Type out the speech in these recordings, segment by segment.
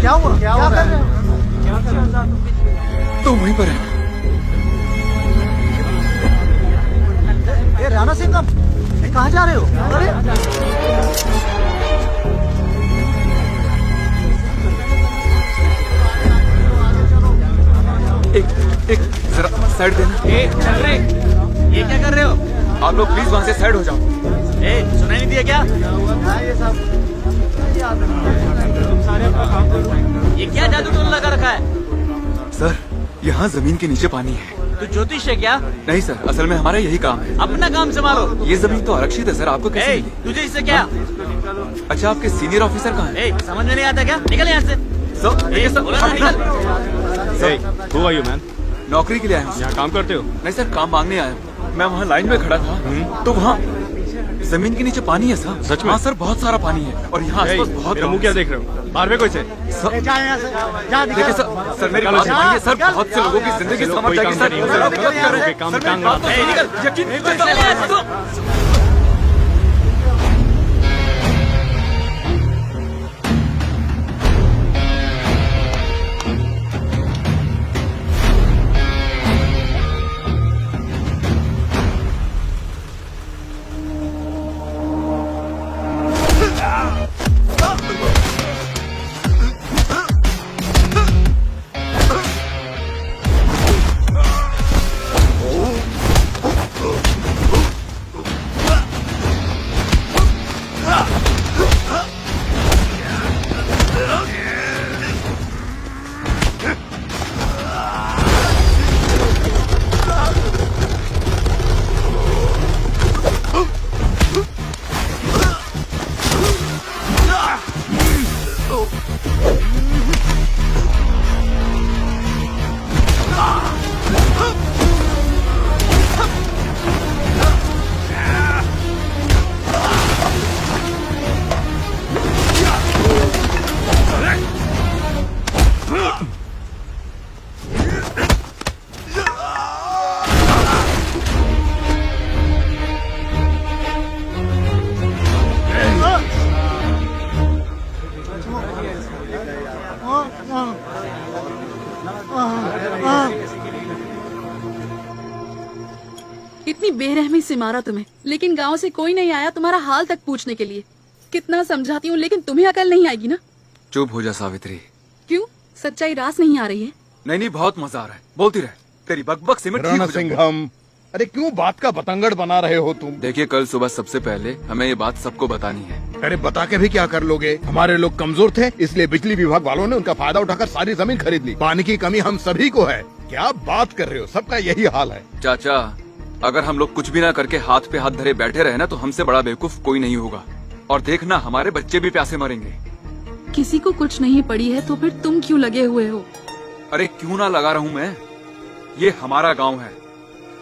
क्या हुआ? क्या कर रहे हो? तो वहीं पर है। ए राणा सिंघम, कहाँ जा रहे हो? अरे एक जरा साइड देना। चल रहे, ये क्या कर रहे हो? आप लोग प्लीज वहाँ से साइड हो जाओ। सुनाई नहीं दिया क्या? ये सब ये क्या जादू टोना लगा रखा है? सर, यहाँ जमीन के नीचे पानी है। तू ज्योतिष है क्या? नहीं सर, असल में हमारा यही काम है। अपना काम संभालो। ये जमीन तो आरक्षित है सर, आपको कैसे ए, मिली? तुझे इससे क्या? अच्छा, आपके सीनियर ऑफिसर कहाँ हैं? समझ में नहीं आता क्या? निकल यहाँ से। सर, बोला ना, निकल। Who are you, man? नौकरी के लिए आया हूँ। यहाँ काम करते हो? नहीं सर, काम मांगने आया हूँ। मैं वहाँ लाइन में खड़ा था तो वहाँ जमीन के नीचे पानी है सर। सच में? हाँ सर, बहुत सारा पानी है और यहाँ आसपास बहुत मेरा मुंह क्या देख रहे हो? बाहर में कोई से? सर, जा यहाँ से, जा देखिए सर, मेरी बात मानिए सर, बहुत से लोगों की जिंदगी समझ जाएगी सर। सर, आप गलत कर रहे हैं। काम सर, मेरी काम बात तो काम सुनिए। यकीन नहीं चल यहाँ से। इतनी बेरहमी से मारा तुम्हें, लेकिन गांव से कोई नहीं आया तुम्हारा हाल तक पूछने के लिए। कितना समझाती हूँ लेकिन तुम्हें अकल नहीं आएगी ना। चुप हो जा सावित्री। क्यों? सच्चाई रास नहीं आ रही है? नहीं, बहुत मजा आ रहा है, बोलती रहे। तेरी बकबक से मैं ठीक राणा हो जाऊंगा। सिंघम, अरे क्यों बात का बतंगड़ बना रहे हो तुम? देखिए, कल सुबह सबसे पहले हमें ये बात सबको बतानी है। अरे बता के भी क्या कर लोगे? हमारे लोग कमजोर थे, इसलिए बिजली विभाग वालों ने उनका फायदा उठाकर सारी जमीन खरीद ली। पानी की कमी हम सभी को है। क्या बात कर रहे हो? सबका यही हाल है। चाचा, अगर हम लोग कुछ भी ना करके हाथ पे हाथ धरे बैठे रहे ना तो हमसे बड़ा बेवकूफ कोई नहीं होगा। और देखना, हमारे बच्चे भी प्यासे मरेंगे। किसी को कुछ नहीं पड़ी है तो फिर तुम क्यों लगे हुए हो? अरे क्यों ना लगा रहूं मैं? ये हमारा गांव है,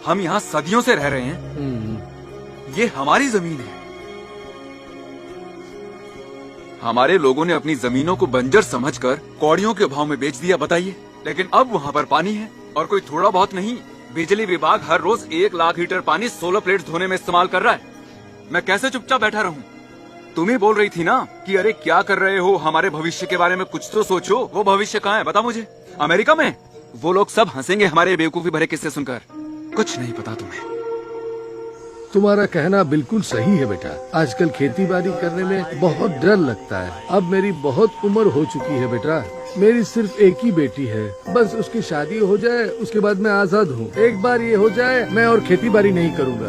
हम यहाँ सदियों से रह रहे हैं। ये हमारी जमीन है। हमारे लोगों ने अपनी जमीनों को बंजर समझकर कौड़ियों के भाव में बेच दिया, बताइए। लेकिन अब वहाँ पर पानी है और कोई थोड़ा बहुत नहीं, बिजली विभाग हर रोज 1 लाख लीटर पानी 16 प्लेट्स धोने में इस्तेमाल कर रहा है। मैं कैसे चुपचाप बैठा रहूं? तुम ही बोल रही थी ना कि अरे क्या कर रहे हो, हमारे भविष्य के बारे में कुछ तो सोचो। वो भविष्य कहाँ है बता मुझे? अमेरिका में? वो लोग सब हंसेंगे हमारे बेवकूफी भरे किस्से सुनकर। कुछ नहीं पता तुम्हें। तुम्हारा कहना बिल्कुल सही है बेटा। आजकल खेती बाड़ी करने में बहुत डर लगता है। अब मेरी बहुत उम्र हो चुकी है बेटा। मेरी सिर्फ एक ही बेटी है, बस उसकी शादी हो जाए उसके बाद मैं आजाद हूँ। एक बार ये हो जाए मैं और खेती बाड़ी नहीं करूँगा।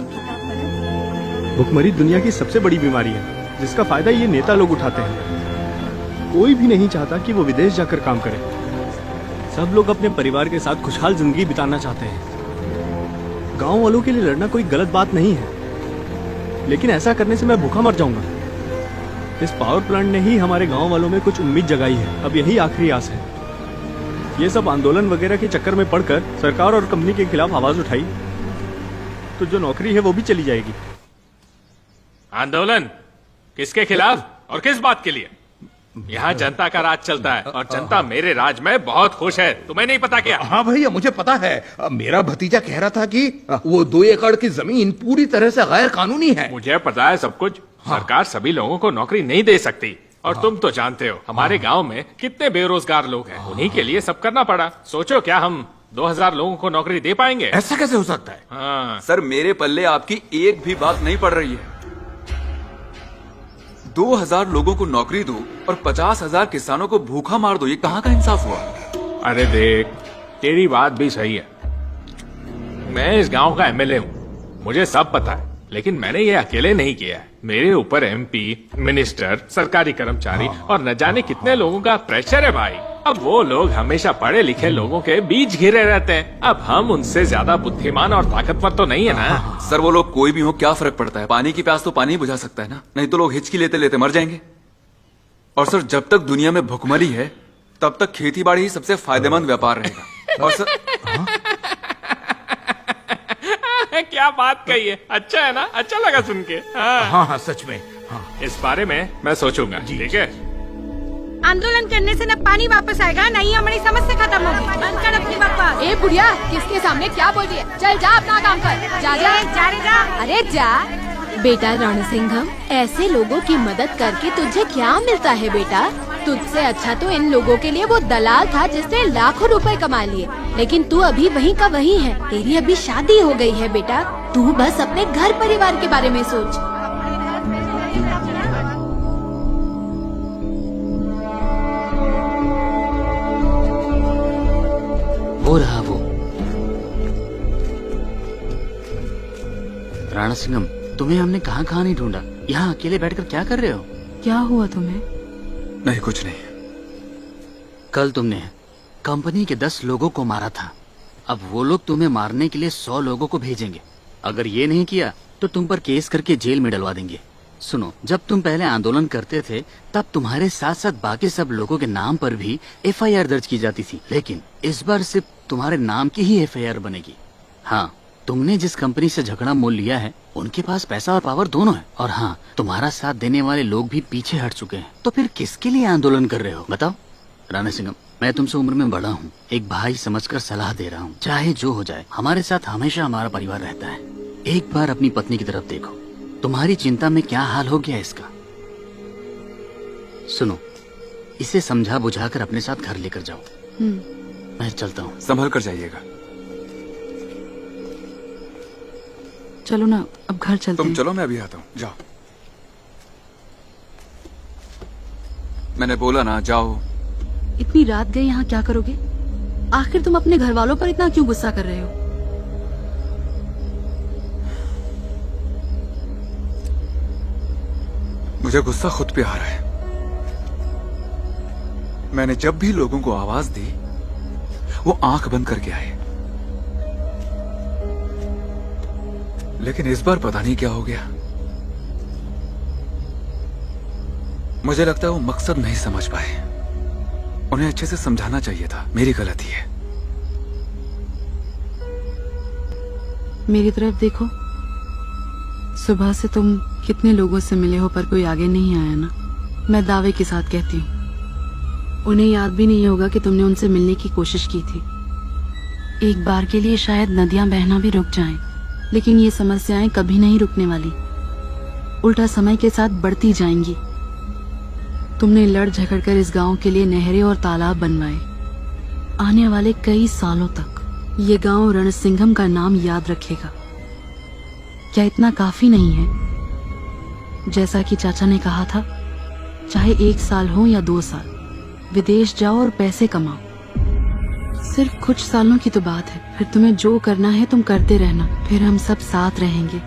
भुखमरी दुनिया की सबसे बड़ी बीमारी है, जिसका फायदा ये नेता लोग उठाते हैं। कोई भी नहीं चाहता कि वो विदेश जाकर काम करे। सब लोग अपने परिवार के साथ खुशहाल जिंदगी बिताना चाहते हैं। गांव वालों के लिए लड़ना कोई गलत बात नहीं है, लेकिन ऐसा करने से मैं भूखा मर जाऊंगा। इस पावर प्लांट ने ही हमारे गांव वालों में कुछ उम्मीद जगाई है। अब यही आखिरी आस है। ये सब आंदोलन वगैरह के चक्कर में पड़कर सरकार और कंपनी के खिलाफ आवाज उठाई तो जो नौकरी है वो भी चली जाएगी। आंदोलन किसके खिलाफ और किस बात के लिए? यहाँ जनता का राज चलता है और जनता मेरे राज में बहुत खुश है। तुम्हें नहीं पता क्या? हाँ भैया, मुझे पता है। मेरा भतीजा कह रहा था कि वो 2 एकड़ की जमीन पूरी तरह से गैर कानूनी है। मुझे पता है सब कुछ। सरकार सभी लोगों को नौकरी नहीं दे सकती और तुम तो जानते हो हमारे गांव में कितने बेरोजगार लोग हैं। उन्हीं के लिए सब करना पड़ा। सोचो क्या हम 2000 लोगों को नौकरी दे पाएंगे? ऐसा कैसे हो सकता है? हाँ। सर मेरे पल्ले आपकी एक भी बात नहीं पड़ रही है। 2000 लोगों को नौकरी दो और 50,000 किसानों को भूखा मार दो, ये कहाँ का इंसाफ हुआ? अरे देख, तेरी बात भी सही है। मैं इस गांव का एमएलए हूँ, मुझे सब पता है, लेकिन मैंने ये अकेले नहीं किया है। मेरे ऊपर एमपी, मिनिस्टर, सरकारी कर्मचारी और न जाने कितने लोगों का प्रेशर है भाई। अब वो लोग हमेशा पढ़े लिखे लोगों के बीच घिरे रहते हैं। अब हम उनसे ज्यादा बुद्धिमान और ताकतवर तो नहीं है ना। सर वो लोग कोई भी हो, क्या फर्क पड़ता है? पानी की प्यास तो पानी ही बुझा सकता है ना, नहीं तो लोग हिचकी लेते लेते मर जाएंगे। और सर जब तक दुनिया में भुखमरी है तब तक खेती बाड़ी ही सबसे फायदेमंद व्यापार रहेगा। और सर क्या बात कही है, अच्छा है ना? अच्छा लगा सुन के। हाँ सच में। इस बारे में मैं सोचूंगा। ठीक है। आंदोलन करने से न पानी वापस आएगा, न ही हमारी समस्या खत्म होगी। बंद कर अपनी बकवास। ए बुढ़िया, किसके सामने क्या बोल रही है? चल जा अपना काम कर। जा जा जा रे जा। अरे जा। बेटा रणसिंघम, ऐसे लोगों की मदद करके तुझे क्या मिलता है बेटा? तुझसे अच्छा तो इन लोगों के लिए वो दलाल था जिसने लाखों रुपए कमा लिए, लेकिन तू अभी वहीं का वहीं है। तेरी अभी शादी हो गई है बेटा, तू बस अपने घर परिवार के बारे में सोच। हो रहा वो। राणा सिंघम, तुम्हें हमने कहाँ कहाँ नहीं ढूंढा। यहाँ अकेले बैठकर क्या कर रहे हो? क्या हुआ तुम्हें? नहीं कुछ नहीं। कल तुमने कंपनी के 10 लोगों को मारा था। अब वो लोग तुम्हें मारने के लिए 100 लोगों को भेजेंगे। अगर ये नहीं किया तो तुम पर केस करके जेल में डलवा देंगे। सुनो, जब तुम पहले आंदोलन करते थे तब तुम्हारे साथ साथ बाकी सब लोगों के नाम पर भी FIR दर्ज की जाती थी, लेकिन इस बार सिर्फ तुम्हारे नाम की ही FIR बनेगी। हाँ, तुमने जिस कंपनी से झगड़ा मोल लिया है उनके पास पैसा और पावर दोनों है, और हाँ, तुम्हारा साथ देने वाले लोग भी पीछे हट चुके हैं। तो फिर किसके लिए आंदोलन कर रहे हो बताओ? राणा सिंघम, मैं तुमसे उम्र में बड़ा हूँ, एक भाई समझकर सलाह दे रहा हूँ। चाहे जो हो जाए, हमारे साथ हमेशा हमारा परिवार रहता है। एक बार अपनी पत्नी की तरफ देखो, तुम्हारी चिंता में क्या हाल हो गया इसका। सुनो, इसे समझा बुझाकर अपने साथ घर लेकर जाओ। मैं चलता हूँ। संभल कर जाइएगा। चलो ना, अब घर चलते तुम हैं। चलो, मैं अभी आता हूँ। जाओ। मैंने बोला ना, जाओ। इतनी रात गई, यहाँ क्या करोगे? आखिर तुम अपने घर वालों पर इतना क्यों गुस्सा कर रहे हो? मुझे गुस्सा खुद पे आ रहा है। मैंने जब भी लोगों को आवाज दी वो आंख बंद करके आए, लेकिन इस बार पता नहीं क्या हो गया। मुझे लगता है वो मकसद नहीं समझ पाए। उन्हें अच्छे से समझाना चाहिए था। मेरी गलती है। मेरी तरफ देखो। सुबह से तुम कितने लोगों से मिले हो पर कोई आगे नहीं आया ना। मैं दावे के साथ कहती हूँ, उन्हें याद भी नहीं होगा कि तुमने उनसे मिलने की कोशिश की थी। एक बार के लिए शायद नदियां बहना भी रुक जाएं, लेकिन ये समस्याएं कभी नहीं रुकने वाली, उल्टा समय के साथ बढ़ती जाएंगी। तुमने लड़ झगड़ कर इस गांव के लिए नहरें और तालाब बनवाए। आने वाले कई सालों तक ये गांव रणसिंघम का नाम याद रखेगा। क्या इतना काफी नहीं है? जैसा कि चाचा ने कहा था, चाहे 1 साल हो या 2 साल, विदेश जाओ और पैसे कमाओ। सिर्फ कुछ सालों की तो बात है, फिर तुम्हें जो करना है तुम करते रहना, फिर हम सब साथ रहेंगे।